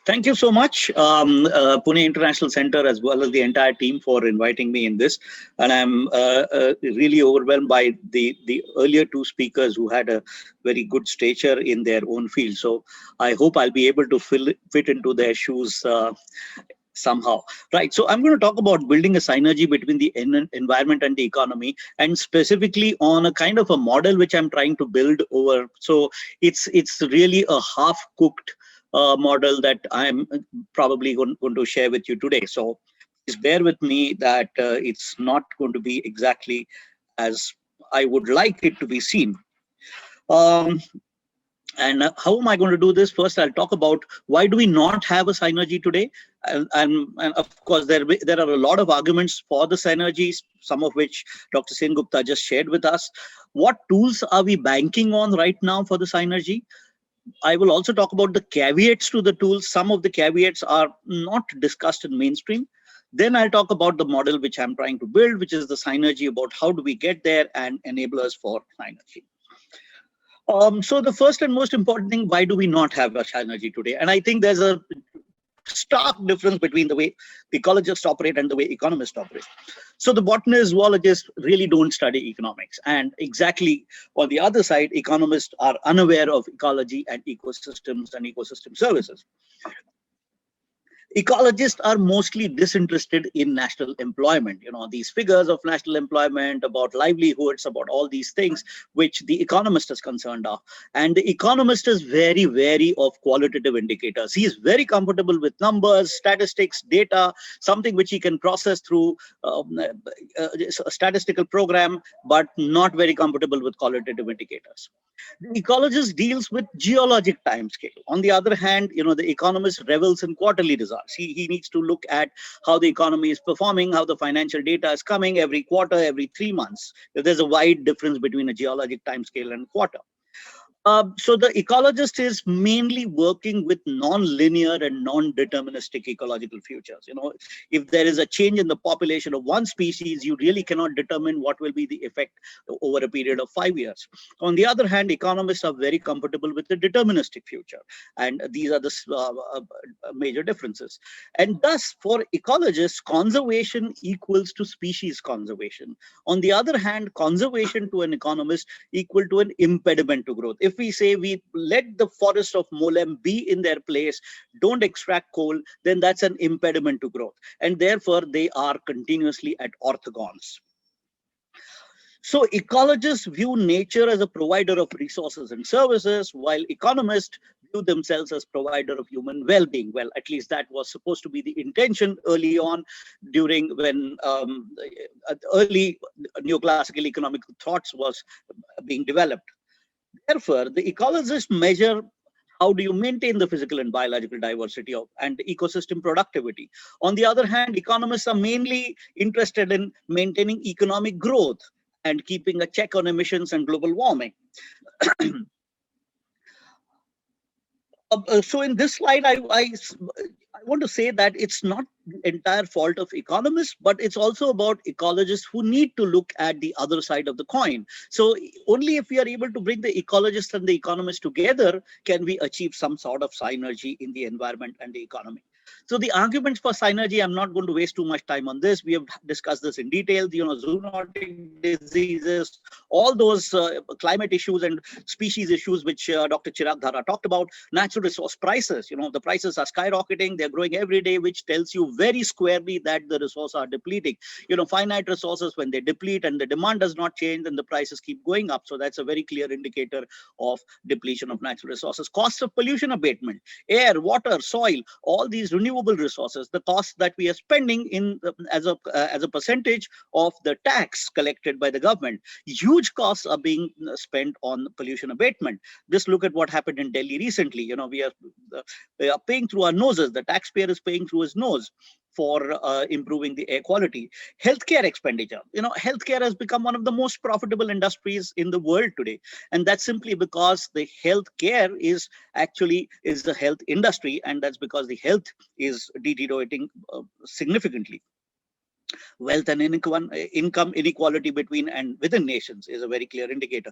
Thank you so much, Pune International Center, as well as the entire team for inviting me in this. And I'm really overwhelmed by the earlier two speakers who had a very good stature in their own field. So I hope I'll be able to fit into their shoes somehow. Right. So I'm going to talk about building a synergy between the environment and the economy, and specifically on a kind of a model which I'm trying to build over. So it's really a half-cooked model that I'm probably going to share with you today. So please bear with me that it's not going to be exactly as I would like it to be seen. Um, and how am I going to do this? First, I'll talk about why do we not have a synergy today, and of course there are a lot of arguments for the synergies, some of which Dr. Sen Gupta just shared with us. What tools are we banking on right now for the synergy? I will also talk about the caveats to the tools. Some of the caveats are not discussed in mainstream. Then I'll talk about the model which I'm trying to build, which is the synergy, about how do we get there and enablers for synergy. So the first and most important thing, why do we not have a synergy today? And I think there's a stark difference between the way ecologists operate and the way economists operate. So the botanists, zoologists really don't study economics. And exactly on the other side, economists are unaware of ecology and ecosystems and ecosystem services. Ecologists are mostly disinterested in national employment. You know, these figures of national employment, about livelihoods, about all these things which the economist is concerned of. And the economist is very wary of qualitative indicators. He is very comfortable with numbers, statistics, data, something which he can process through a statistical program, but not very comfortable with qualitative indicators. The ecologist deals with geologic time scale. On the other hand, you know, the economist revels in quarterly results. He needs to look at how the economy is performing, how the financial data is coming every quarter, every 3 months. There's a wide difference between a geologic time scale and quarter. So the ecologist is mainly working with non-linear and non-deterministic ecological futures. You know, if there is a change in the population of one species, you really cannot determine what will be the effect over a period of 5 years. On the other hand, economists are very comfortable with the deterministic future, and these are the major differences. And thus, for ecologists, conservation equals to species conservation. On the other hand, conservation to an economist equal to an impediment to growth. If we say we let the forest of Molem be in their place, don't extract coal, then that's an impediment to growth. And therefore, they are continuously at orthogons. So ecologists view nature as a provider of resources and services, while economists view themselves as provider of human well-being. Well, at least that was supposed to be the intention early on, during when early neoclassical economic thoughts was being developed. Therefore, the ecologists measure how do you maintain the physical and biological diversity of and ecosystem productivity. On the other hand, economists are mainly interested in maintaining economic growth and keeping a check on emissions and global warming. So in this slide, I want to say that it's not the entire fault of economists, but it's also about ecologists who need to look at the other side of the coin. So only if we are able to bring the ecologists and the economists together can we achieve some sort of synergy in the environment and the economy. So the arguments for synergy, I'm not going to waste too much time on this. We have discussed this in detail. You know, zoonotic diseases, all those climate issues and species issues which Dr. Chirag Dhara talked about. Natural resource prices, you know, the prices are skyrocketing. They're growing every day, which tells you very squarely that the resources are depleting. You know, finite resources, when they deplete and the demand does not change, then the prices keep going up. So that's a very clear indicator of depletion of natural resources. Costs of pollution abatement, air, water, soil, all these renewable resources, the costs that we are spending in as a percentage of the tax collected by the government. Huge costs are being spent on pollution abatement. Just look at what happened in Delhi recently. You know, we are paying through our noses. The taxpayer is paying through his nose for improving the air quality. Healthcare expenditure. You know, healthcare has become one of the most profitable industries in the world today, and that's simply because the healthcare is the health industry, and that's because the health is deteriorating significantly. Wealth and income inequality between and within nations is a very clear indicator.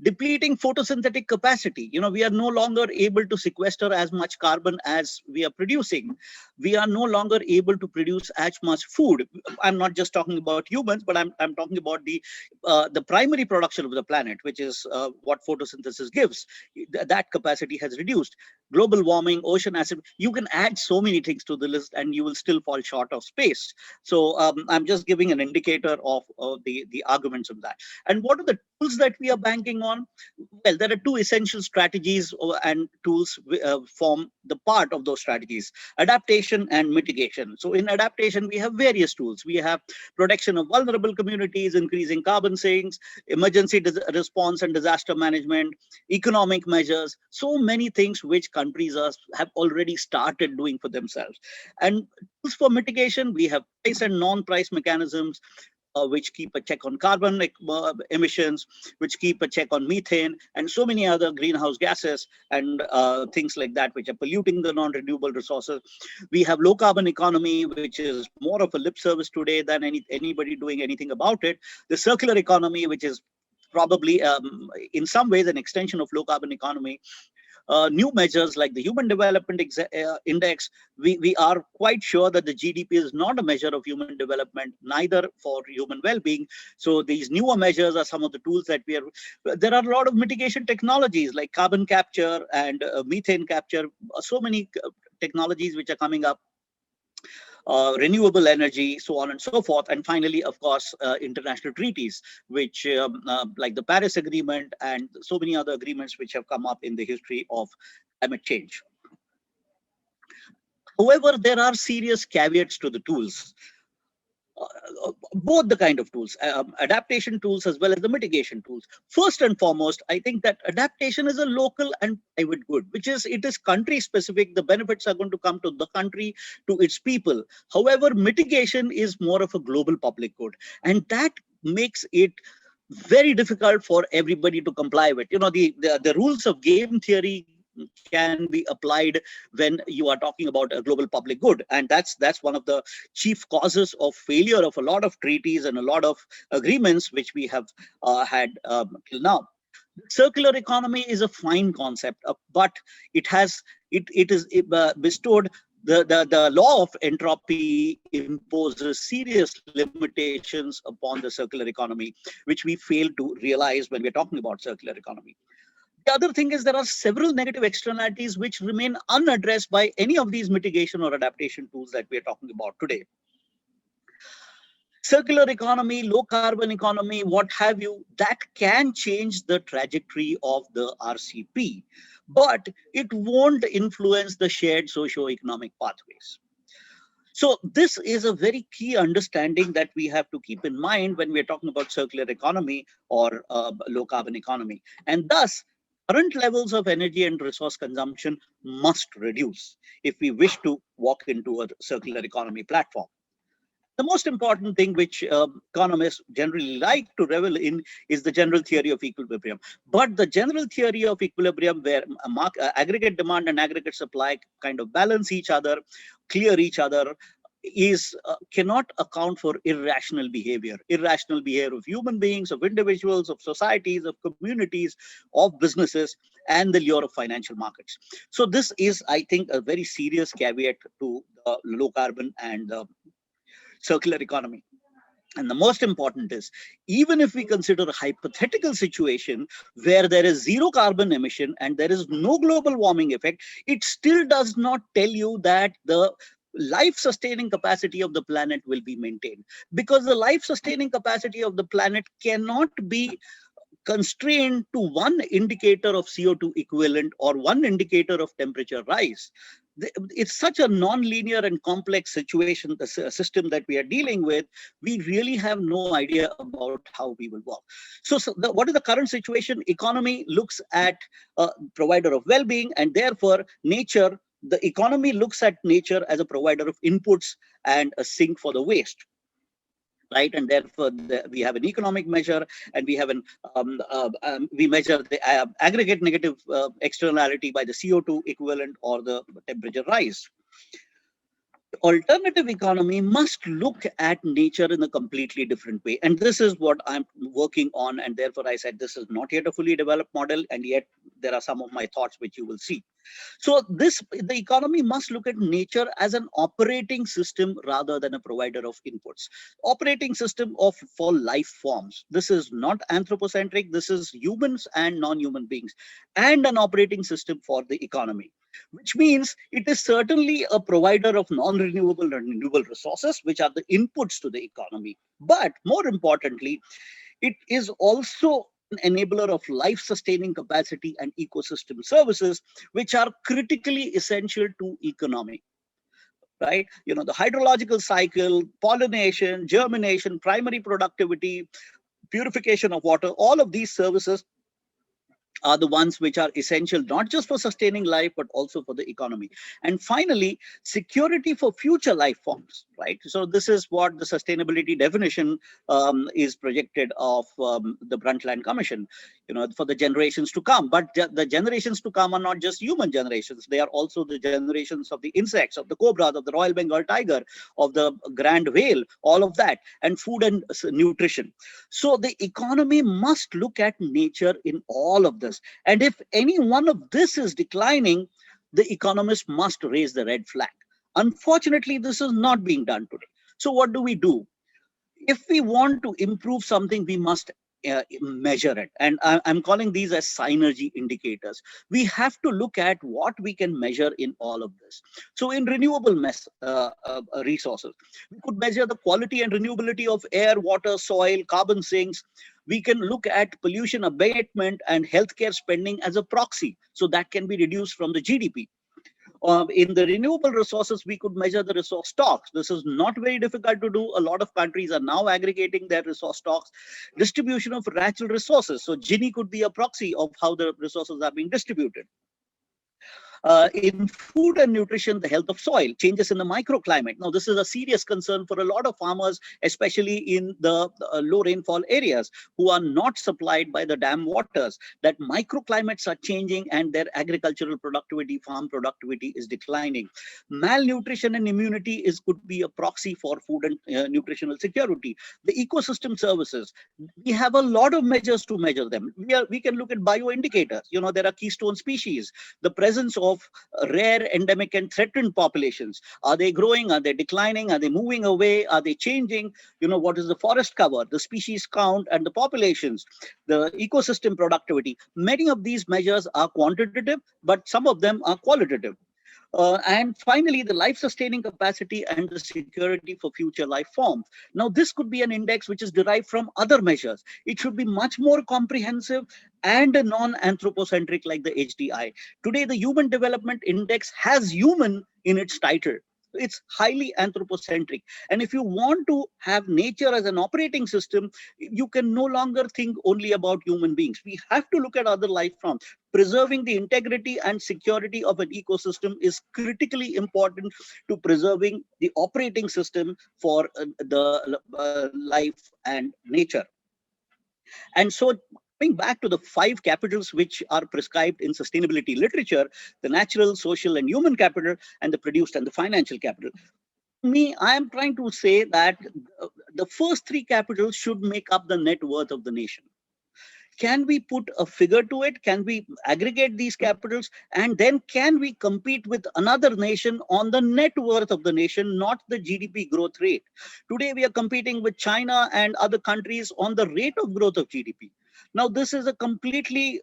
Depleting photosynthetic capacity. We are no longer able to sequester as much carbon as we are producing. We are no longer able to produce as much food. I'm not just talking about humans, but I'm talking about the primary production of the planet, which is what photosynthesis gives. That capacity has reduced. Global warming, ocean acid. You can add so many things to the list, and you will still fall short of space. So I'm just giving an indicator of the arguments of that. And what are the tools that we are banking on? Well, there are two essential strategies and tools form the part of those strategies: adaptation and mitigation. So in adaptation, we have various tools. We have protection of vulnerable communities, increasing carbon sinks, emergency response and disaster management, economic measures, so many things which countries have already started doing for themselves. And tools for mitigation, we have price and non-price mechanisms, which keep a check on carbon emissions, which keep a check on methane, and so many other greenhouse gases and things like that, which are polluting the non-renewable resources. We have low carbon economy, which is more of a lip service today than anybody doing anything about it. The circular economy, which is probably in some ways an extension of low carbon economy. New measures like the Human Development Index, we are quite sure that the GDP is not a measure of human development, neither for human well-being. So these newer measures are some of the tools that we are. There are a lot of mitigation technologies like carbon capture and methane capture, so many technologies which are coming up. Renewable energy, so on and so forth. And finally, of course, international treaties, which like the Paris Agreement and so many other agreements which have come up in the history of climate change. However, there are serious caveats to the tools. Both the kind of tools, adaptation tools as well as the mitigation tools. First and foremost, I think that adaptation is a local and private good, which is, it is country specific. The benefits are going to come to the country, to its people. However, mitigation is more of a global public good, and that makes it very difficult for everybody to comply with. The rules of game theory can be applied when you are talking about a global public good, and that's one of the chief causes of failure of a lot of treaties and a lot of agreements which we have had till now. Circular economy is a fine concept, but it is bestowed. The law of entropy imposes serious limitations upon the circular economy, which we fail to realize when we're talking about circular economy. The other thing is, there are several negative externalities which remain unaddressed by any of these mitigation or adaptation tools that we are talking about today. Circular economy, low carbon economy, what have you, that can change the trajectory of the RCP, but it won't influence the shared socio-economic pathways. So this is a very key understanding that we have to keep in mind when we're talking about circular economy or low carbon economy. And thus, current levels of energy and resource consumption must reduce if we wish to walk into a circular economy platform. The most important thing which economists generally like to revel in is the general theory of equilibrium. But the general theory of equilibrium, where aggregate demand and aggregate supply kind of balance each other, clear each other, is cannot account for irrational behavior of human beings, of individuals, of societies, of communities, of businesses, and the lure of financial markets. So this is, I think, a very serious caveat to the low carbon and circular economy. And the most important is, even if we consider a hypothetical situation where there is zero carbon emission and there is no global warming effect, it still does not tell you that the life sustaining capacity of the planet will be maintained, because the life sustaining capacity of the planet cannot be constrained to one indicator of CO2 equivalent or one indicator of temperature rise. It's such a non-linear and complex situation, the system that we are dealing with. We really have no idea about how we will work. What is the current situation? Economy looks at a provider of well-being, and therefore nature, the economy looks at nature as a provider of inputs and a sink for the waste. Right, and therefore we have an economic measure, and we have we measure the aggregate negative externality by the CO2 equivalent or the temperature rise. Alternative economy must look at nature in a completely different way. And this is what I'm working on. And therefore, I said this is not yet a fully developed model. And yet, there are some of my thoughts which you will see. So the economy must look at nature as an operating system rather than a provider of inputs. Operating system for life forms. This is not anthropocentric. This is humans and non-human beings, and an operating system for the economy, which means it is certainly a provider of non-renewable and renewable resources, which are the inputs to the economy. But more importantly, it is also an enabler of life-sustaining capacity and ecosystem services, which are critically essential to economy. Right? The hydrological cycle, pollination, germination, primary productivity, purification of water, all of these services are the ones which are essential not just for sustaining life but also for the economy. And finally, security for future life forms, right? So this is what the sustainability definition is projected of the Brundtland Commission, for the generations to come. But the generations to come are not just human generations, they are also the generations of the insects, of the cobras, of the Royal Bengal tiger, of the grand whale, all of that, and food and nutrition. So the economy must look at nature in all of this. And if any one of this is declining, the economists must raise the red flag. Unfortunately, this is not being done today. So what do we do? If we want to improve something, we must measure it. And I'm calling these as synergy indicators. We have to look at what we can measure in all of this. So in renewable resources, we could measure the quality and renewability of air, water, soil, carbon sinks. We can look at pollution abatement and healthcare spending as a proxy. So that can be reduced from the GDP. In the renewable resources, we could measure the resource stocks. This is not very difficult to do. A lot of countries are now aggregating their resource stocks. Distribution of natural resources. So Gini could be a proxy of how the resources are being distributed. In food and nutrition, the health of soil, changes in the microclimate. Now, this is a serious concern for a lot of farmers, especially in the low rainfall areas who are not supplied by the dam waters, that microclimates are changing and their agricultural productivity, farm productivity is declining. Malnutrition and immunity could be a proxy for food and nutritional security. The ecosystem services, we have a lot of measures to measure them. We can look at bioindicators. There are keystone species, the presence of rare, endemic, and threatened populations. Are they growing? Are they declining? Are they moving away? Are they changing? What is the forest cover, the species count, and the populations, the ecosystem productivity? Many of these measures are quantitative, but some of them are qualitative. And finally, the life-sustaining capacity and the security for future life forms. Now, this could be an index which is derived from other measures. It should be much more comprehensive and non-anthropocentric like the HDI. Today, the Human Development Index has human in its title. It's highly anthropocentric. And if you want to have nature as an operating system, you can no longer think only about human beings. We have to look at other life forms. Preserving the integrity and security of an ecosystem is critically important to preserving the operating system for the life and nature. And so, coming back to the 5 capitals which are prescribed in sustainability literature, the natural, social, and human capital, and the produced and the financial capital. I am trying to say that the first 3 capitals should make up the net worth of the nation. Can we put a figure to it? Can we aggregate these capitals? And then can we compete with another nation on the net worth of the nation, not the GDP growth rate? Today, we are competing with China and other countries on the rate of growth of GDP. Now, this is a completely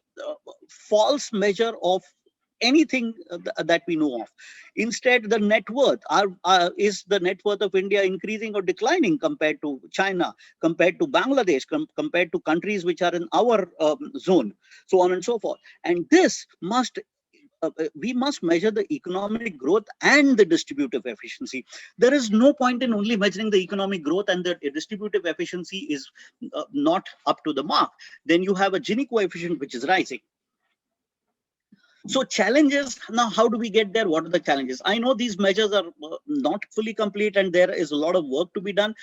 false measure of anything that we know of. Instead, the net worth, is the net worth of India increasing or declining compared to China, compared to Bangladesh, compared to countries which are in our zone, so on and so forth. And this we must measure the economic growth and the distributive efficiency. There is no point in only measuring the economic growth and the distributive efficiency is not up to the mark. Then you have a Gini coefficient which is rising. So challenges, now how do we get there? What are the challenges? I know these measures are not fully complete and there is a lot of work to be done.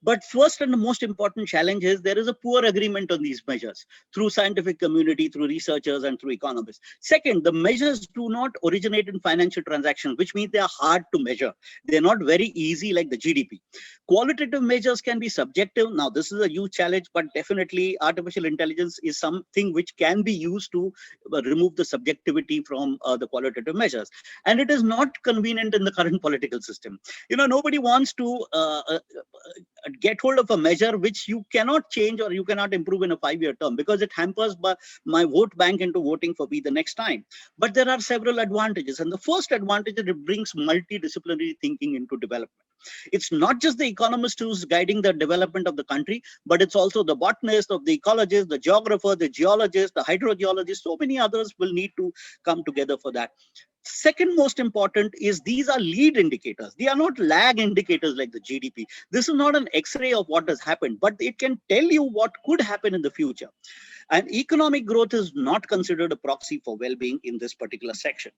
But first and the most important challenge is there is a poor agreement on these measures through scientific community, through researchers, and through economists. Second, the measures do not originate in financial transactions, which means they are hard to measure. They're not very easy like the GDP. Qualitative measures can be subjective. Now, this is a huge challenge, but definitely artificial intelligence is something which can be used to remove the subjectivity from the qualitative measures. And it is not convenient in the current political system. Nobody wants to get hold of a measure which you cannot change or you cannot improve in a 5-year term, because it hampers my vote bank into voting for me the next time. But there are several advantages. And the first advantage is it brings multidisciplinary thinking into development. It's not just the economist who's guiding the development of the country, but it's also the botanist, of the ecologist, the geographer, the geologist, the hydrogeologist. So many others will need to come together for that. Second most important is these are lead indicators. They are not lag indicators like the GDP. This is not an X-ray of what has happened, but it can tell you what could happen in the future. And economic growth is not considered a proxy for well-being in this particular section.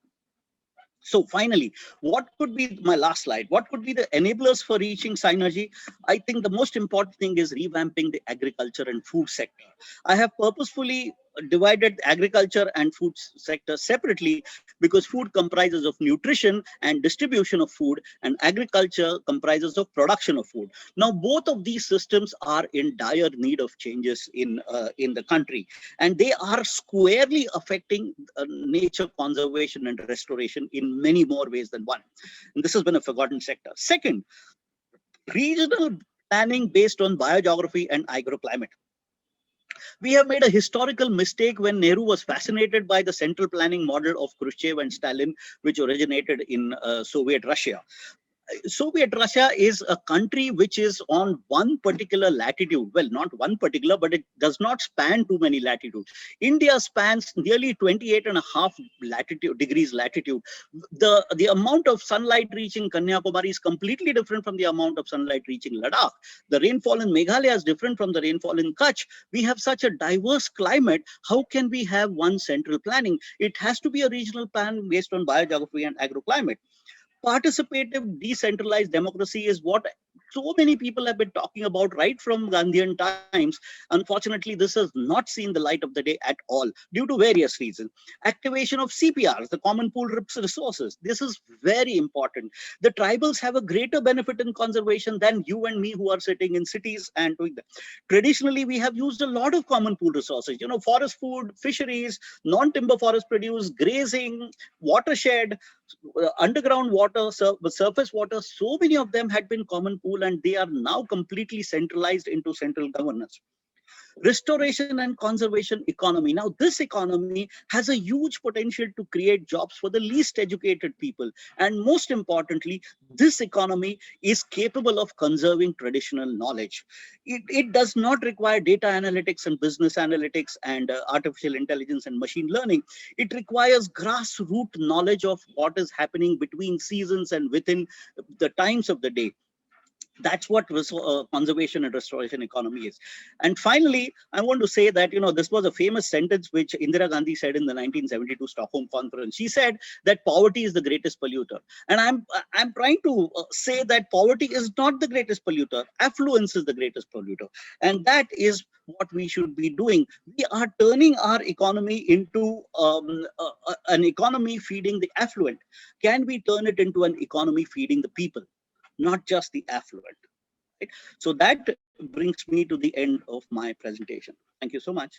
So finally, what could be my last slide? What could be the enablers for reaching synergy? I think the most important thing is revamping the agriculture and food sector. I have purposefully divided agriculture and food sector separately because food comprises of nutrition and distribution of food, and agriculture comprises of production of food. Now, both of these systems are in dire need of changes in the country, and they are squarely affecting nature conservation and restoration in many more ways than one. And this has been a forgotten sector. Second, regional planning based on biogeography and agroclimate. We have made a historical mistake when Nehru was fascinated by the central planning model of Khrushchev and Stalin, which originated in Soviet Russia. Soviet Russia is a country which is on one particular latitude. Well, not one particular, but it does not span too many latitudes. India spans nearly 28.5 degrees latitude. The amount of sunlight reaching Kanyakumari is completely different from the amount of sunlight reaching Ladakh. The rainfall in Meghalaya is different from the rainfall in Kutch. We have such a diverse climate. How can we have one central planning? It has to be a regional plan based on biogeography and agroclimate. Participative decentralized democracy is what so many people have been talking about right from Gandhian times. Unfortunately, this has not seen the light of the day at all due to various reasons. Activation of CPRs, the common pool resources. This is very important. The tribals have a greater benefit in conservation than you and me who are sitting in cities and doing that. Traditionally, we have used a lot of common pool resources, forest food, fisheries, non-timber forest produce, grazing, watershed, underground water, surface water. So many of them had been common pool, and they are now completely centralized into central governance. Restoration and conservation economy. Now, this economy has a huge potential to create jobs for the least educated people. And most importantly, this economy is capable of conserving traditional knowledge. It does not require data analytics and business analytics and artificial intelligence and machine learning. It requires grassroots knowledge of what is happening between seasons and within the times of the day. That's what conservation and restoration economy is. And finally, I want to say that, this was a famous sentence which Indira Gandhi said in the 1972 Stockholm Conference. She said that poverty is the greatest polluter. And I'm trying to say that poverty is not the greatest polluter. Affluence is the greatest polluter. And that is what we should be doing. We are turning our economy into an economy feeding the affluent. Can we turn it into an economy feeding the people, not just the affluent? Right? So that brings me to the end of my presentation. Thank you so much.